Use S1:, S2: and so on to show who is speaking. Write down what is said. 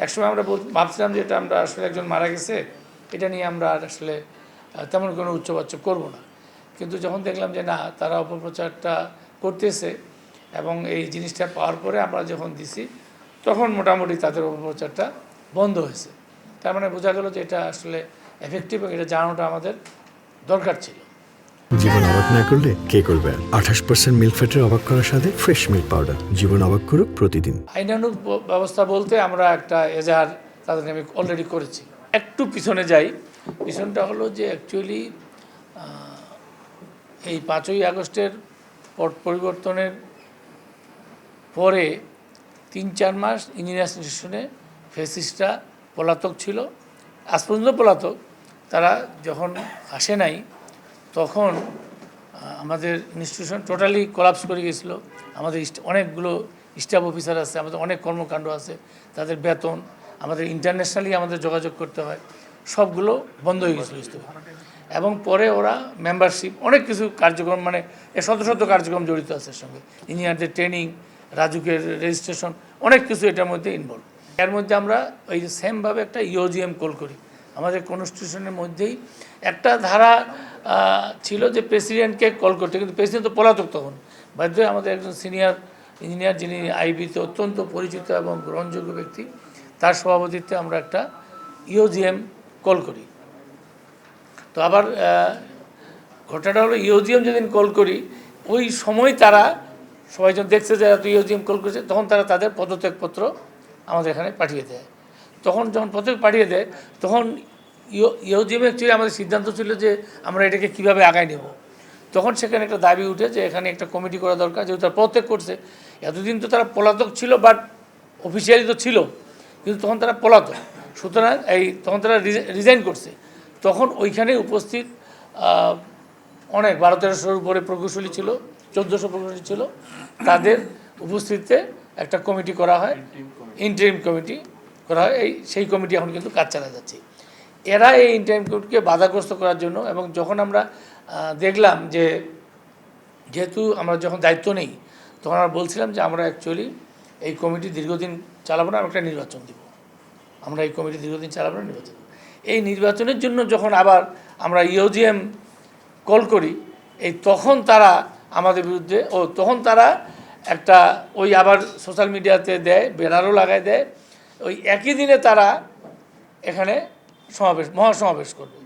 S1: একসময় আমরা ভাবছিলাম যে এটা আমরা আসলে একজন মারা গেছে, এটা নিয়ে আমরা আর আসলে তেমন কোনো উচ্চবাচ্য করব না। কিন্তু যখন দেখলাম যে না, তারা অপপ্রচারটা করতেছে এবং এই জিনিসটা পাওয়ার পরে আমরা যখন দিছি তখন মোটামুটি তাদের অপপ্রচারটা বন্ধ হয়েছে। তার মানে বোঝা গেল যে এটা আসলে এফেক্টিভ এবং এটা জানানোটা আমাদের দরকার ছিল।
S2: জীবন অবাক না করলে কে করবে? 28% মিল্ক ফ্যাটের অবাক করার সাথে ফ্রেশ মিল্ক পাউডার। জীবন অবাক করুক প্রতিদিন।
S1: আইনানুগ ব্যবস্থা বলতে আমরা একটা এজাহার তাদের নামে অলরেডি করেছি। একটু পিছনে যাই, পিছনটা হলো যে অ্যাকচুয়ালি এই 5ই আগস্টের পট পরিবর্তনের পরে 3-4 মাস ইঞ্জিনিয়ার্স ইনস্টিটিউশনে ফেসিস্টরা পলাতক ছিল, আজ পর্যন্ত পলাতক। তারা যখন আসে নাই তখন আমাদের ইনস্টিটিউশন টোটালি কোলাপস করে গেছিলো। আমাদের অনেকগুলো স্টাফ অফিসার আছে, আমাদের অনেক কর্মকাণ্ড আছে, তাদের বেতন, আমাদের ইন্টারন্যাশনালি আমাদের যোগাযোগ করতে হয়, সবগুলো বন্ধ হয়ে গেছিলো এবং পরে ওরা মেম্বারশিপ অনেক কিছু কার্যক্রম, মানে শত শত কার্যক্রম জড়িত আছে এর সঙ্গে, ইঞ্জিনিয়ারদের ট্রেনিং, রাজুকের রেজিস্ট্রেশন, অনেক কিছু এটার মধ্যে ইনভলভ। এর মধ্যে আমরা ওই সেমভাবে একটা ইওজিএম কল করি। আমাদের কনস্টিটিউশনের মধ্যেই একটা ধারা ছিল যে প্রেসিডেন্টকে কল করতে, কিন্তু প্রেসিডেন্ট তো পলাতক তখন। বাধ্য হয়ে আমাদের একজন সিনিয়র ইঞ্জিনিয়ার, যিনি আইবিতে অত্যন্ত পরিচিত এবং গ্রহণযোগ্য ব্যক্তি, তার সভাপতিত্বে আমরা একটা ইওজিএম কল করি। তো আবার ঘটনাটা হলো ইওজিএম যেদিন কল করি ওই সময় তারা সবাই যখন দেখছে যে এত ইওজিএম কল করেছে, তখন তারা তাদের পদত্যাগপত্র আমাদের এখানে পাঠিয়ে দেয়। তখন যখন পদত্যাগ পাঠিয়ে দেয় তখন ইওজিএম অ্যাকচুয়ালি আমাদের সিদ্ধান্ত ছিল যে আমরা এটাকে কীভাবে আগায় নেব। তখন সেখানে একটা দাবি উঠে যে এখানে একটা কমিটি করা দরকার, যেহেতু তারা পদত্যাগ করছে। এতদিন তো তারা পলাতক ছিল, বাট অফিসিয়ালি তো ছিল, কিন্তু তখন তারা পলাতক, সুতরাং তখন তারা রিজাইন করছে। তখন ওইখানে উপস্থিত অনেক 1200-1300 উপরে প্রকৌশলী ছিল, 1400 প্রকৌশলী ছিল, তাদের উপস্থিতিতে একটা কমিটি করা হয়, ইন্টারিম কমিটি করা হয়। সেই কমিটি এখন কিন্তু কাজ চালা যাচ্ছে। এরা এই ইন্টারিম কমিটিকে বাধাগ্রস্ত করার জন্য, এবং যখন আমরা দেখলাম যে যেহেতু আমরা যখন দায়িত্ব নেই, তখন আমরা বলছিলাম যে আমরা অ্যাকচুয়ালি এই কমিটি দীর্ঘদিন চালাবো না, একটা নির্বাচন দিব। আমরা এই কমিটি দীর্ঘদিন চালাবো না, নির্বাচন। এই নির্বাচনের জন্য যখন আবার আমরা ইওজিএম কল করি, তখন তারা আমাদের বিরুদ্ধে, তখন তারা একটা আবার সোশ্যাল মিডিয়াতে দেয়, ব্যানারও লাগায় দেয়। ওই একই দিনে তারা এখানে মহাসমাবেশ করবে।